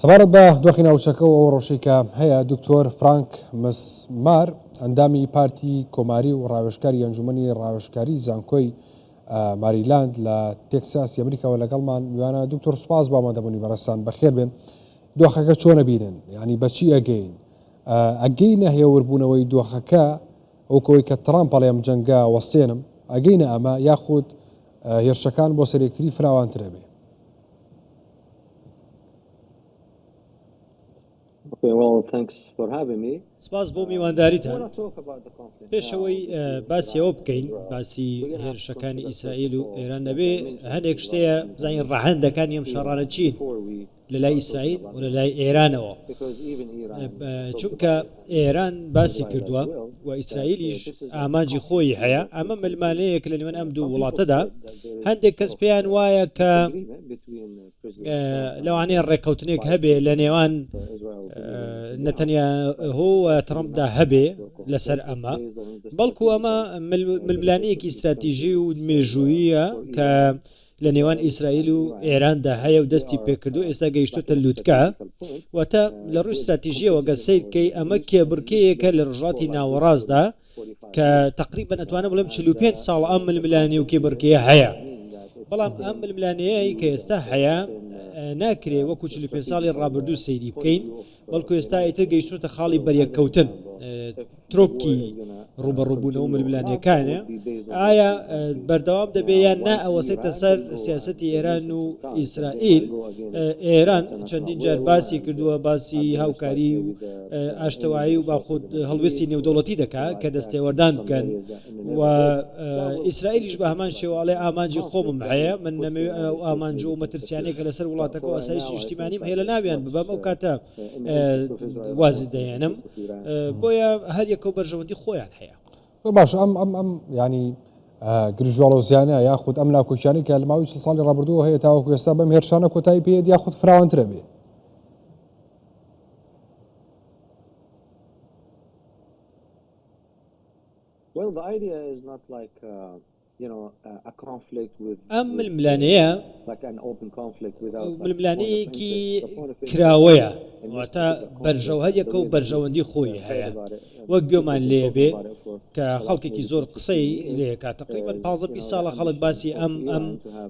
سەبارەت بە دۆخی ناوچەکە و ئەو ڕۆژێکە هەیە دکتۆر فرانک مسمار ئەندامی پارتی کۆماری و ڕاوێژکاری ئەنجومەنی ڕاوێژکاری زانکۆی ماریلاند لە تێکساسی ئەمریکاوە لەگەڵمان میوانە. دکتۆر سوپاس بە ئامادەبوونی بەڕێستان، بەخێر بێن. دۆخەکە چۆنە بینن؟ یعنی بەچی ئەگەینە هێوربوونەوەی دۆخەکە ئەوکەوەی کە ترامپ پەڵێم جەنگە وەستێنم ئەگەینە ئەمە یاخود هێرشەکان بۆ سەرێکتری فراوانترە بێ؟ سپاس بۆ میوانداریتان. پێشەوەی باسی ئەوە بکەین، باسی هێرشەکانی ئیسرائیل و ئێران نەبێ هەندێک شتەیە بزانین ڕەهەندەکانی ئەم شەڕانە چین لە لای ئیسرائیل و لە لای ئێرانەوە، چونکە ئێران باسی کردووە و ئیسرائیلیش ئامانجی خۆی هەیە. ئەمە ملمانەیەک لە نێوان ئەم دوو وڵاتەدا هەندێک کەس پێیان وایە کە لەوانەیە ڕێکەوتنێک هەبێ لە نێوان نەتەنیاهۆ و ترامپدا هەبێ لەسەر ئەمە، بەڵکو ئەمە ململانەیەکی استراتیژی و مێژوویە کە لە نێوان ئیسرائیل و ئێراندا هەیە و دەستی پێکردو، ئێستا گەیشتوتە لووتکە واتە لە ڕووی استراتیژیەوە گەسەیرکەی ئەمە کێبڕکەیەکە لە ڕژاتی ناوەڕاستدا کە تقریبا ئەتوانە بڵێم 45 ساڵ ئەم ململانی و کێبڕکەیە هەیە. بەڵام ئەم ململانەیەی کە ئێستا هەیە ناکرێ وەکو 45 ساڵی ڕابردوو سەیری بکەین، بەڵکو ئێستا ئیتر گەیشتوتە خاڵی بەریەککەوتن، ترۆپکی ڕوبەڕووبوونەوە ململانەکانە. ئایا بەردەوام دەبێ یان نا ئەوەسێتە سەر سیاسەتی ئێران و ئیسرائیل؟ ئێران چەندین جار باسی کردووە، باسی هاوکاری و ئاشتەوایی و باخود هەڵوێستی نێودەوڵەتی دەکات کە دەستێوەردان بکەن و ئیسرائیلیش بە هەمان شێواڵێ ئامانجی خۆمم هەیە، من نەمەوێ ئامانج و مەترسیانەیە کە لەسەر وڵاتەکە و ئاسایشی نیشتیمانیم هەیە لە ناویان ببەم، ئەو کاتە وازی دەیانم، بۆیە هەر یەکە و بەرژەوەندی خۆیان هەیە. باش ئەم ینی گرژواڵە و زیانە یاخود ئەم ناکۆچیانی کە لە ماوەی ساڵی ڕابردووە هەیە تاوەکو ئێستا بەم هێرشانە کۆتایی پێێت یاخود فراوانترە بێ؟ ئەم ململانەیە ململانەیەکی کراوەیە، واتە بەرژەوهەریەکە و بەرژەوەندی خۆی هەیە، وەک گوێمان لێ بێ کە خەڵکێکی زۆر قسەی لێکا تقریبا 15 ساڵە خەڵک باسی ئەم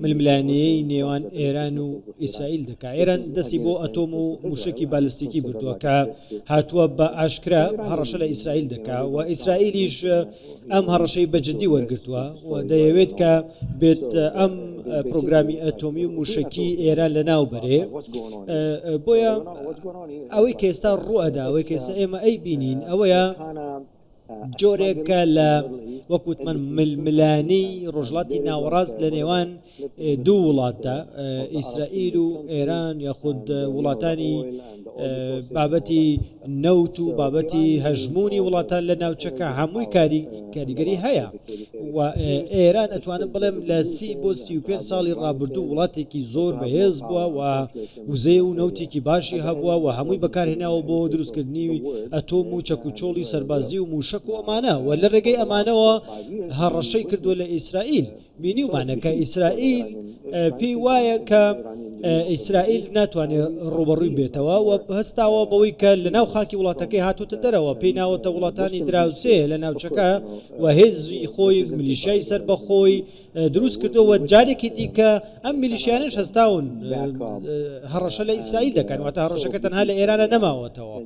ململانەیەی نێوان ئێران و ئیسرائیل دەکات. ئێران دەستی بۆ ئەتۆم و موشکی بالیستیکی بردووە کە هاتووە بە ئاشکرا هەڕەشە لە ئیسرائیل دەکات و ئیسرائیلیش ئەم هەڕەشەی بەجددی وەرگرتووە و دەیەوێت کە بێت ئەم پرۆگرامی ئەتۆمی و موشکی ئێران لە ناو بەرێ. بۆیە ئەوەی کە ئێستا ڕوئەدا، ئەوەی کە ئێستا ئێمە ئەی بینین ئەوەیە جۆرێکە لە وەکوتمان ململانی ڕۆژڵاتی ناوەڕاست لە نێوان دوو وڵاتدا، ئیسرائیل و ئێران یاخود وڵاتانی بابەتی نەوت و بابەتی هەژمونی وڵاتان لە ناوچەکە هەمووی کاریگەری هەیە و ئێران ئەتوانم بڵێم لە 30 بۆ 35 ساڵی ڕابردوو وڵاتێکی زۆر بەهێز بووە و وزەی و نەوتێکی باشی هەبووە و هەمووی بەکارهێناوە بۆ دروستکردنی ئەتۆم و چەکوچۆڵی سەربازی و موشک و ئەمانە و لە ڕێگەی ئەمانەوە هەڕەشەی کردووە لە ئیسرائیل. بینیومانە کە ئیسرائیل پێی وایە کە ئیسرائیل ناتوانێت ڕوبەڕووی بێتەوە و هەستاوە بەوەی کە لە ناو خاکی وڵاتەکەی هاتوتە دەرەوە، پێی ناوەتە وڵاتانی دراوسێ لە ناوچەکە و هێزی خۆی میلیشیای سەر بەخۆی دروست کردەوە. جارێکی دیکە ئەم میلیشیانش هەستاون هەڕەشە لە ئیسرائیل دەکەن، واتە هەڕەشەکە تەنها لە ئێرانە نەماوەتەوە.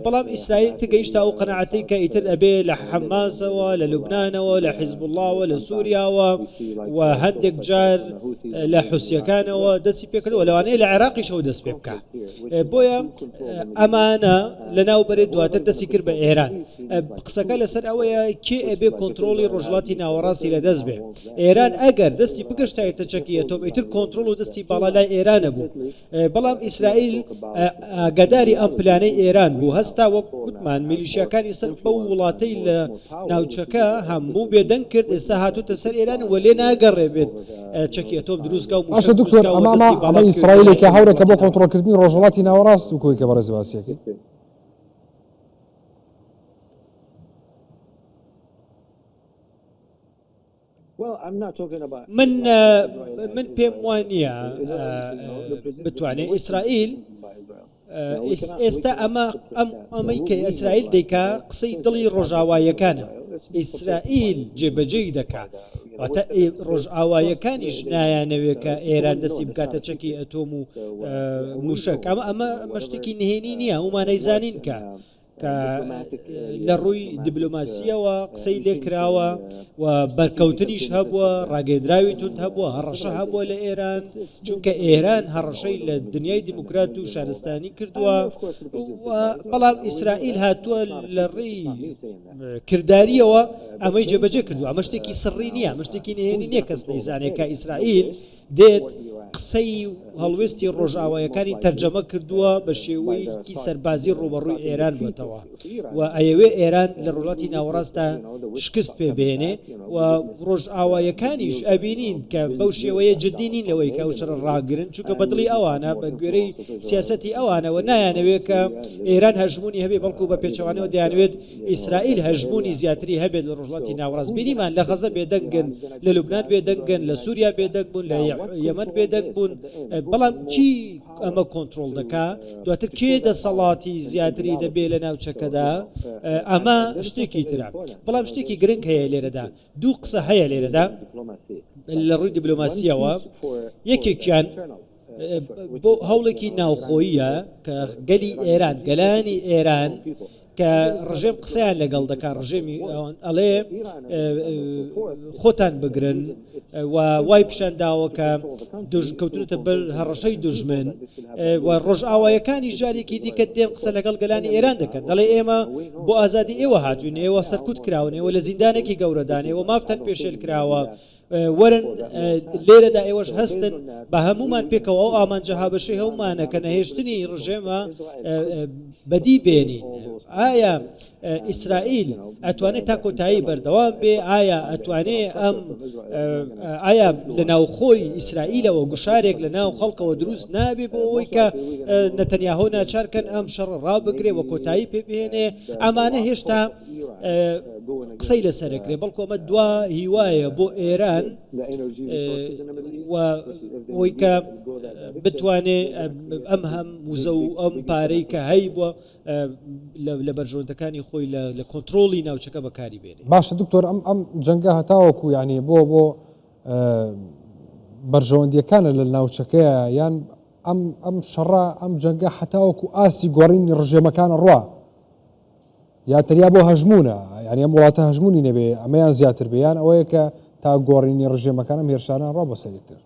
بەڵام ئیسرائیل تگەیشتا ئەو قەنەعەتەی کە ئیتر ئەبێ لە حەماسەوە، لە لوبنانەوە، لە حیزب اللهەوە، لە سووریاوە و هەندێک جار لە حوسیەکانەوە دەستی پێکردەوە، لەوانەیە لە عێراقیشەوە دەست پێ بکە. بۆیە ئەمانە لە ناوبەرێت دواتر دەستی کرد بە ئێران. قسەکە لەسەر ئەوەیە کێ ئەبێ کۆنتترۆلی ڕۆژڵاتی ناوەڕاستی لە دەست بێ. ئێران ئەگەر دەستی بگەشتایەتە چەکی ئەتۆم ئیتر کۆنتترۆل و دەستی باڵا لای ئێرانە بوو، بەڵام ئیسرائیل ئاگاداری ئەم پلانەی ئێران بوو، هەستا وەک وتمان میلیشیاکانی سەر بەو وڵاتەی لە ناوچەکە هەموو بێدەنگ کرد، ئێستا هاتوتە سەر ئێران و لێ ناگەڕێ بێت چەکی ئەتۆم دروستکە و موشک دکتۆر ئەمە ئیسرائیلێکە هەورەکە بۆ کۆنتترۆلکردنی ڕۆژهەڵاتی ناوەڕاست و کۆی کە بەڕێز باسیەکەی من پێم وانە بتوانێت ئیسرائیل ئێستا ئەمەی کە ئیسرائیل دەیکا قسەی دڵی ڕۆژاوایەکانە ئیسرائیل جێبەجێی دەکات واتە ڕۆژئاوایەکانیش نایانەوێت کە ئێران دەستی بکاتە چەکی ئەتۆم و موشک ئەمە شتێکی نهێنی نییە هەمومان زانین کە لە ڕووی دیبلۆماسیەوە قسەی لێکراوە و بەرکەوتنیش هەبووە ڕاگەیدراوی تونند هەبووە هەڕەشە هەبووە لە ئێران چونکە ئێران هەڕەشەی لە دنیای دیموکرات و شارستانی کردووە بەڵام ئیسرائیل هاتووە لە ڕێی کردداریەوە ئەمەی جێبەجێ کردو ئەمە شتێکی سڕی نییە ئەمە شتێکی نهێنی نییە کەس دەیزانێت کە ئیسرائیل دێت قسەی هەڵوێستی ڕۆژئاوایەکانی تەرجەمە کردووە بە شێوەیەکی سەربازی ڕوبەڕووی ئێران بووتەوە و ئەیەوێ ئێران لە وڵاتی ناوەڕاستە شکست پێ بێنێ و ڕۆژئاوایەکانیش ئەبینین کە بەو شێوەیە جددی نین لەوەی کە ئەو شەڕ ڕاگرن چونکە بەدڵی ئەوانە بە گوێرەی سیاسەتی ئەوانەوە نایانەوێت کە ئێران هەژمونی هەبێ بەڵکو بە پێچەوانەوە دەیانوێت ئیسرائیل هەژمونی زیاتری هەبێت لە ڕۆژڵاتی ناوەڕاست بینیمان لە غەزە بێدەنگن لە لوبنان بێدەنگن لە سووریا بێدەنگ بوون لە یەمەن بێدەنگ بوون بەڵام چی ئەمە کۆنتترۆل دەکا دواتر کێ دەسەڵاتی زیاتری دەبێت لە ناوچەکەدا ئەمە شتێکی ترە بەڵام شتێکی گرنگ هەیە لێرەدا دوو قسە هەیە لێرەدا لە ڕووی دیبلۆماسیەوە یەکێکیان بۆ هەوڵێکی ناوخۆییە کە گەلی ئێران گەلانی ئێران کە ڕژێم قسەیان لەگەڵ دەکات ڕژێمی ئەڵێ خۆتان بگرن و وای پیشانداوە کە کەوتونەتە بەر هەڕەشەی دوژمن و ڕۆژئاوایەکانی جارێکی دیکە دێن قسە لەگەڵ گەلانی ئێران دەکەن دەڵێ ئێمە بۆ ئازادی ئێوە هاتوین ئێوە سەرکوت کراونەوە لە زیندانێکی گەورەدانەوە مافتان پێشێل کراوە وەرن لێرەدا ئێوەش هەستن بە هەمومان پێکەوە ئەو ئامانجە هابەشەی هەمومانە کە نەهێشتنی ڕژێمە بەدی بێنین ئایا ئیسرائیل ئەتوانێت تا کۆتایی بەردەوام بێ ئایا ئەتوانێت ئایا لە ناوخۆی ئیسرائیلەوە گوشارێک لە ناو خەڵکەوە دروست نابێ بۆ ئەوەی کە نەتەنیاهۆ ناچارکەن ئەم شەڕ ڕابگرێ و کۆتایی پێبێنێ ئەمانە هێشتا قسەی لەسەرەکرێ بەڵکو ئەمە دوا هیوایە بۆ ئێران ئەوەی کە بتوانێت ئەم هەم وزە و ئەم پارەی کە هەی بووە لە بەرژۆندەکانی خۆی لە کۆنتترۆلی ناوچەکە بەکاری بێنێ باشە دکتۆر ئەم جەنگە هەتاوەکو یعنی بۆ بەرژەوەندیەکانە لە ناوچەکەیە یان ئەم شەڕە ئەم جەنگە هەتاوەکو ئاسی گۆڕینی ڕژێمەکانە ڕوا یاتریا بۆ هەژمونە یعنی ئەم وڵاتە هەژمونی نەبێ ئەمەیان زیاتر بێیان ئەوەیە کە تا گۆڕینی ڕژێمەکانم هێرشانە ڕوا بە سەرێکتر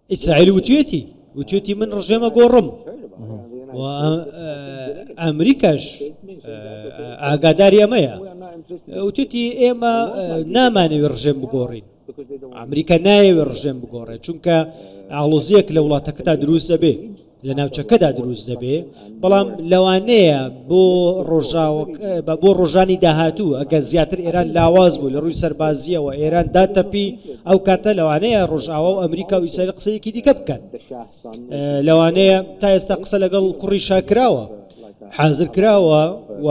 ئیسرائیل وتوێتی من ڕژێمە گۆڕم و ئەمریکاش ئاگاداری ئەمەیە وتوێتی ئێمە نامانەوێت ڕژێم بگۆڕین ئەمریکا نایەوێت ڕژێم بگۆڕێت چونکە ئاڵۆزیەک لە وڵاتەکەتا دروست دەبێ لە ناوچەکەدا دروست دەبێ بەڵام لەوانەیە بۆ ڕۆژانی داهاتوو ئەگە زیاتر ئێران لاواز بوو لە ڕووی سەربازیەوە ئێران داتەپی ئەو کاتە لەوانەیە ڕۆژاوە و ئەمریکا و ئیسرائیل قسەیەکی دیکە بکەن لەوانەیە تا ئێستا قسە لەگەڵ کوڕی شاکراوە حازر کراوە و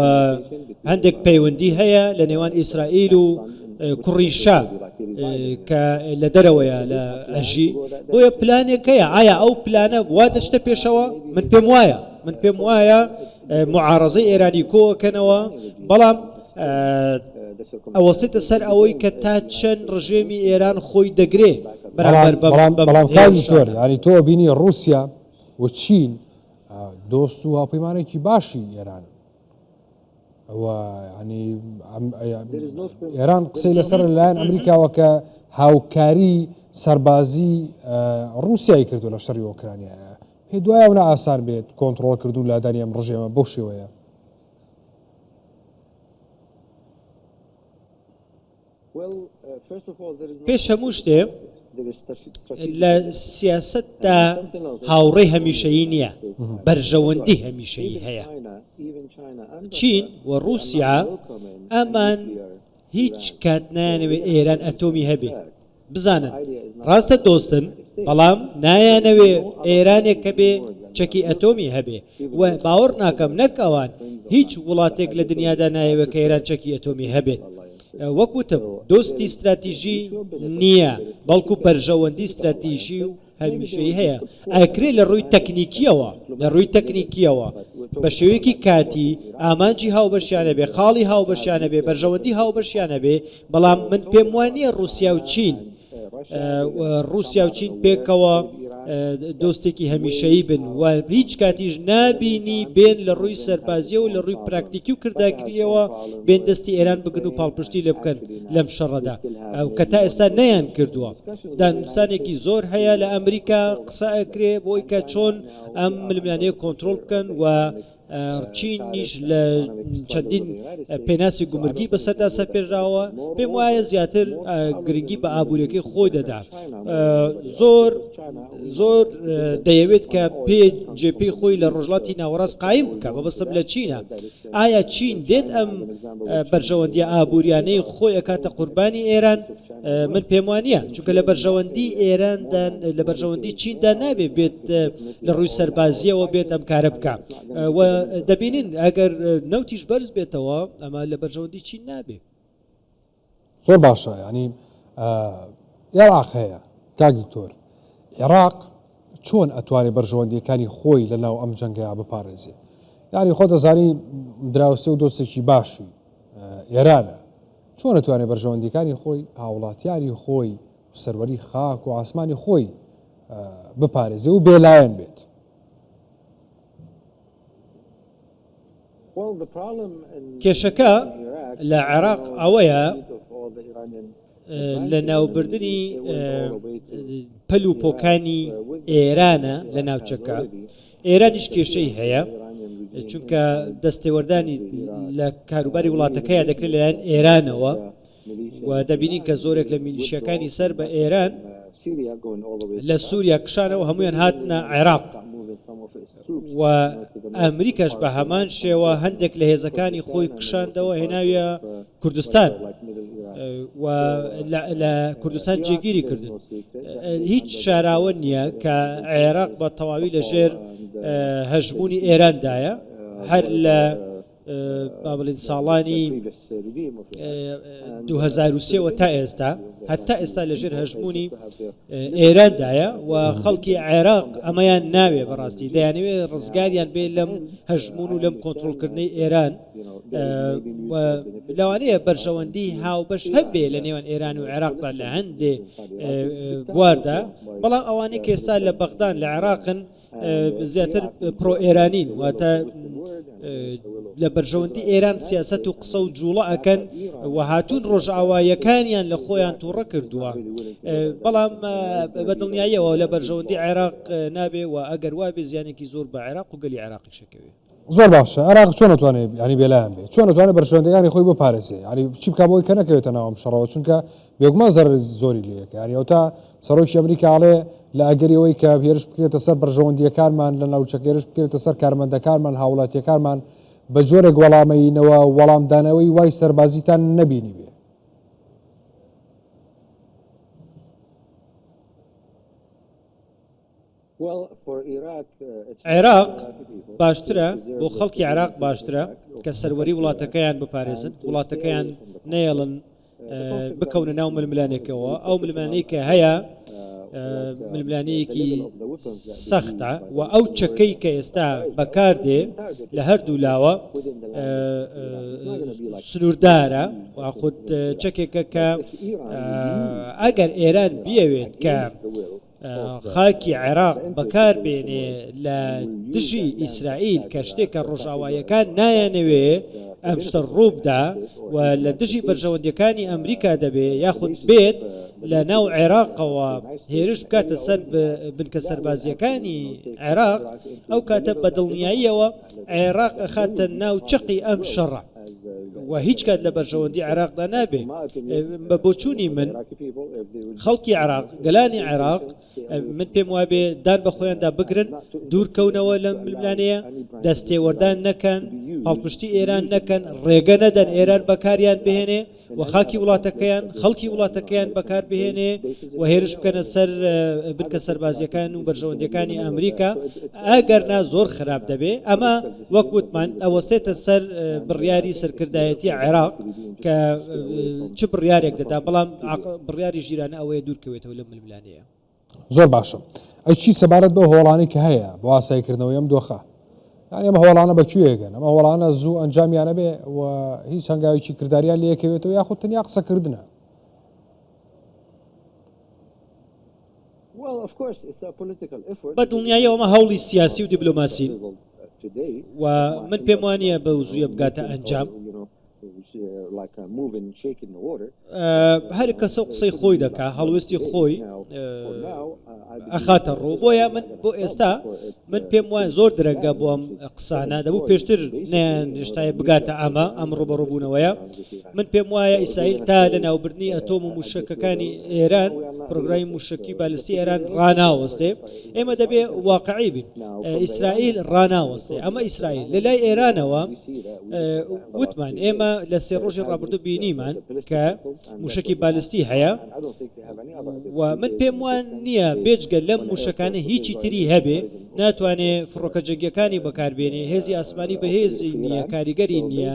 هەندێک پەیوەندی هەیە لە نێوان ئیسرائیل و کوڕی شا کە لە دەرەوەیە لە ئەژی بۆیە پلانێکەیە ئایا ئەو پلانە وا دەچتە پێشەوە من پێم وایە معارەزەی ئێرانی کۆکەنەوە بەڵام ئەوەستێتە سەر ئەوەی کە تا چەند ڕژێمی ئێران خۆی دەگرێ بەڵام کاژۆر ینی تۆ بینی رووسیا و چین دۆست و هاوپەیمانێکی باشی ئێران ینی ئێران قسەی لەسەر لەلایەن ئەمریکاوە کە هاوکاری سەربازی رووسیای کردو لە شەڕی ئۆکرانیا پێ دوایە ئەوە ئاسان بێت کۆنتترۆل کردو لادانی ئەم ڕژێمە بۆ شێوەیە پێش هەموو شتێ لە سیاستدا هاوڕێی هەمیشەیی نییە بەرژەوەندی هەمیشەیی هەیە چین و رووسیا ئەمان هیچ کات نایانەوێت ئێران ئەتۆمی هەبێ بزانن ڕاستە دۆستن بەڵام نایانەوێ ئێرانێک کە بێ چەکی ئەتۆمی هەبێ و باوەڕ ناکەم نەک ئەوان هیچ وڵاتێک لە دنیادا نایەوێت کە ئێران چەکی ئەتۆمی هەبێت وەکوتم دۆستی استراتیژی نییە بەڵکو بەرژەوەندی استراتیژی و هەمیشەی هەیە ئەکرێ لە ڕووی تەکنیکیەوە بە شێوەیەکی کاتی ئامانجی هاوبەشیانە بێ خاڵی هاوبەشیانە بێ بەرژەوەندی هاوبەشیانە بێ بەڵام من پێم وانە رووسیا و چین پێکەوە دۆستێکی هەمیشەیی بن و هیچ کاتیش نابینی بێن لە ڕووی سەربازیە و لە ڕووی پراکتیکی و کرداگریەوە بێن دەستی ئێران بگن و پاڵپشتی لێ بکەن لەم شەڕەدا کە تا ئێستا نەیان کردووە دانوستانێکی زۆر هەیە لە ئەمریکا قسە ئەکرێ بۆی کە چۆن ئەم ململانەیە کۆنتترۆل بکەن و چینیش لە چەندین پێناسی گومرگی بەسەردا سەپێراوە پێم وایە زیاتر گرنگی بە ئابوووریەکەی خۆی دەدا زۆر دەیەوێت کە جێپی خۆی لە ڕۆژڵاتی ناوەڕاست قایم بکە بەبستم لە چینە ئایا چین دێت ئەم بەرژەوەندی ئابوووریانەی خۆی ئەکاتە قوربانی ئێران من پێم وانە چونکە لە بەرژەوەندی ئێراندا لە بەرژەوەندی چیندا نابێ بێت لە ڕووی سەربازیەوە بێت ئەم کارە بکە دەبینین ئەگەر نەوتیش بەرز بێتەوە ئەمە لە بەرژەوەندی چین نابێ زۆر باشە ینی عێراق هەیە کاک دکتۆر عێراق چۆن ئەتوانێت بەرژەوەندیەکانی خۆی لە ناو ئەم جەنگەیە بپارێزێ ینی خۆ دەزانی دراوسێ و دۆستێکی باشی ئێرانە چۆن ئەتوانێت بەرژەوەندیەکانی خۆی هاوڵاتیانی خۆی سەروەری خاک و ئاسمانی خۆی بپارێزێ و بێلایەن بێت کێشەکە لە عێراق ئەوەیە لە ناوبردنی پەل و پۆکانی ئێرانە لە ناوچەکە ئێرانیش کێشەی هەیە چونکە دەستێوەردانی لە کاروباری وڵاتەکەیە دەکرێت لەلایەن ئێرانەوە و دەبینین کە زۆرێک لە میلیشیەکانی سەر بە ئێران لە سووریا کشانەوە هەمویان هاتنە عێراق و ئەمریکاش بە هەمان شێوە هەندێک لە هێزەکانی خۆی کشاندەوە هێناویە کوردستان و لە کوردستان جێگیری کردن هیچ شاراوە نییە کە عێراق بە تەواوی لە ژێر هەژمونی ئێراندایە هەر لە بابلین ساڵانی 2023 تا ئێستا هەتا ئێستا لەژێر هەژمونی ئێرandایە و خەڵکی عێراق ئەمەیان ناوێ بەڕاستی دەیانەوێت ڕزگاریان بێ لەم هەژمون و لەم کۆنتترۆلکردنی ئێران لەوانەیە بەرژەوەندی هاوبەش هەبێ لە نێوان ئێران و عێراقدا لە هەندێ بواردا بەڵام ئەوانەی کە ئێستا لە بەغدان لە عێراقن زیاتر پرۆ ئێرانین واتە لە بەرژەوەندی ئێران سیاست و قسە و جوڵە ئەکەن و هاتوون ڕۆژئاوایەکانیان لە خۆیان تووڕە کردووە بەڵام بەدڵنیاییەوە لە بەرژەوەندی عێراق نابێ و ئەگەر وابێ زیانێکی زۆر بە عێراق و گەلی عێراقی شەکەوێ زۆر باشە عێراق چۆن ناتوانێت ینی بێلایەن بێ چۆن ناتوانێت بەرژەوەندەکانی خۆی بپارێزێ ینی چی بکە بۆی کە نەکەوێتە ناوەم شەڕەوە چونکە بێگومان زەرری زۆری لێیەکە ینی ئەوتا سەرۆکی ئەمریکاڵێ لە ئەگەریەوەی کە هێرش بکرێتە سەر بەرژەوەندیەکانمان لە ناوچەکێرش بکرێتە سەر کارمەندەکانمان هاوڵاتیەکانمان بە جۆرێک وەڵامەینەوە وەڵامدانەوەی وای سەربازیتان نەبینی بێ عێراق باشترە بۆ خەڵکی عێراق باشترە کە سەروەری وڵاتەکەیان بپارێزن وڵاتەکەیان نەیەڵن بکەونە ناو ململانێکەوە ئەو ملمانەی کە هەیە ململانەیەکی سەختە و ئەو چەکەی کە ئێستا بەکاردێ لە هەردوو لاوە سنووردارە و خود چەکێکە کە ئەگەر ئێران بیەوێت کە خاکی عێراق بەکار بێنێ لە دژی ئیسرائیل کە شتێکە ڕۆژاوایەکان نایەنەوێ ئەم شتە ڕووبدا و لە دژی بەرژەوەندەکانی ئەمریکا دەبێ یاخود بێت لە ناو عێراقەوە هێرش بکاتە سەر بنکە سەربازیەکانی عێراق ئەو کاتە بەدڵنیاییەوە عێراق ئەخاتە ناو چقی ئەم شەڕە و هیچ کات لە بەرژەوەندی عێراقدا نابێ بە بۆچوونی من خەڵکی عێراق گەلانی عێراق من پێم وابێ دان بە خۆیاندا بگرن دوورکەونەوە لە ململانەیە دەستێوەردان نەکەن پاڵپشتی ئێران نەکەن ڕێگە نەدەن ئێران بەکاریان بهێنێ و خاکی وڵاتەکەیان خەڵکی وڵاتەکەیان بەکار بهێنێ و هێرش بکەنە سەر بنکە سەربازیەکان و بەرژەوەندەکانی ئەمریکا ئەگەرنا زۆر خراپ دەبێ ئەمە وەک وتمان ئەوەستێتە سەر بڕیاری سەرکردایەتی عێراق کە چ بڕیارێک دەدا بەڵام بڕیاری ژیرانە ئەوەیە دوورکەوێتەوە لە ململانەیە. زۆر باشە. ئەی چی سەبارەت بە هۆڵانی کە هەیە بۆ ئاساییکردنەوەی ئەم دۆخە؟ یعنی ئەمە هۆڵانە بەکوێگەن ئەمە هۆڵانە زوو ئەنجامیانە بێ و هیچ هەنگاوێکی کرداریان لەیەکەوێتەوە یاخود تەنیا قسەکردنە. بە دڵنیاییەوەمە هەوڵی سیاسی و دیبلۆماسی و من پێم وانە بە وزویە بگاتە ئەنجام هەر کەسە قسەی خۆی دەکا هەڵوێستی خۆی ئەخاتە ڕوو بۆیە من بۆ ئێستا من پێم وایە زۆر درەنگە بۆ ئەم قسانە دەبوو پێشتر نیان هێشتای بگاتە ئەم ڕوبەڕووبوونەوەیە من پێم وایە ئیسرائیل تا لە ناوبردنی ئەتۆم و موشکەکانی ئێران پرۆگرامی موشکی بالستی ئێران ڕاناوەستێ ئێمە دەبێ واقعی بین ئیسرائیل ڕاناوەستێ ئەمە ئیسرائیل لە لای ئێرانەوە وتمان ئێمە لە سێ ڕۆژی ڕابردوو بینیمان کە موشکی بالستی هەیە و من پێم وان نییە بێجگە لەم موشکانە هیچی تری هەبێ ناتوانێت فڕۆکە جەنگیەکانی بەکاربێنێ هێزی ئاسمانی بەهێزی نییە کاریگەری نییە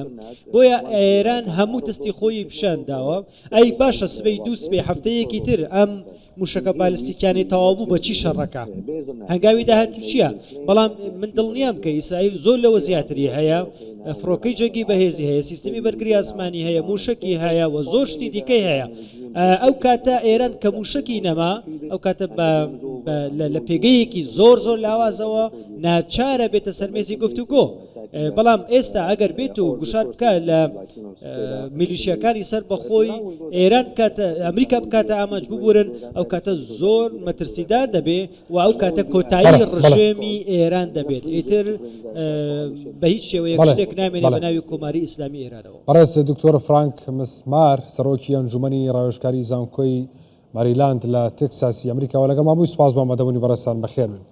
بۆیە ئێران هەموو دەستی خۆی پیشان داوە ئەی باشە سبەی دوو سبەی هەفتەیەکی تر ئەم موشکە بالستیکیانی تەواو بوو بە چی شەڕەکە هەنگاوی داهاتوو چییە بەڵام من دڵنیام کە ئیسرائیل زۆر لەوە زیاتری هەیە فڕۆکەی جەنگی بەهێزی هەیە سیستمی بەرگری ئاسمانی هەیە موشکی هەیە و زۆر شتی دیکەی هەیە ئەو کاتە ئێران کە موشکی نەما ئەو کاتە لە پێگەیەکی زۆر زۆر لاوازەوە ناچارە بێتە سەرمێزی گفتوگۆ بەڵام ئێستا ئەگەر بێت و گوشار بکە لە میلیشیەکانی سەر بەخۆی ئێران ئەمریکا بکاتە ئاماج ببورن ئەو کاتە زۆر مەترسیدار دەبێ و ئەو کاتە کۆتایی ڕژێمی ئێران دەبێت ئیتر بە هیچ شێوەیە شتێک نامێنێت بە ناوی کۆماری ئیسلامی ئێرانەوە. بەڕێز دکتۆر فرانک مسمار سەرۆکی ئەنجومەنی ڕاوێژکاری زانکۆی ماریلاند لە تێکساسی ئەمریکاوە لەگەڵ مابووی سوپاس بۆ ئامادەبوونی بەڕێستان بەخێر بن.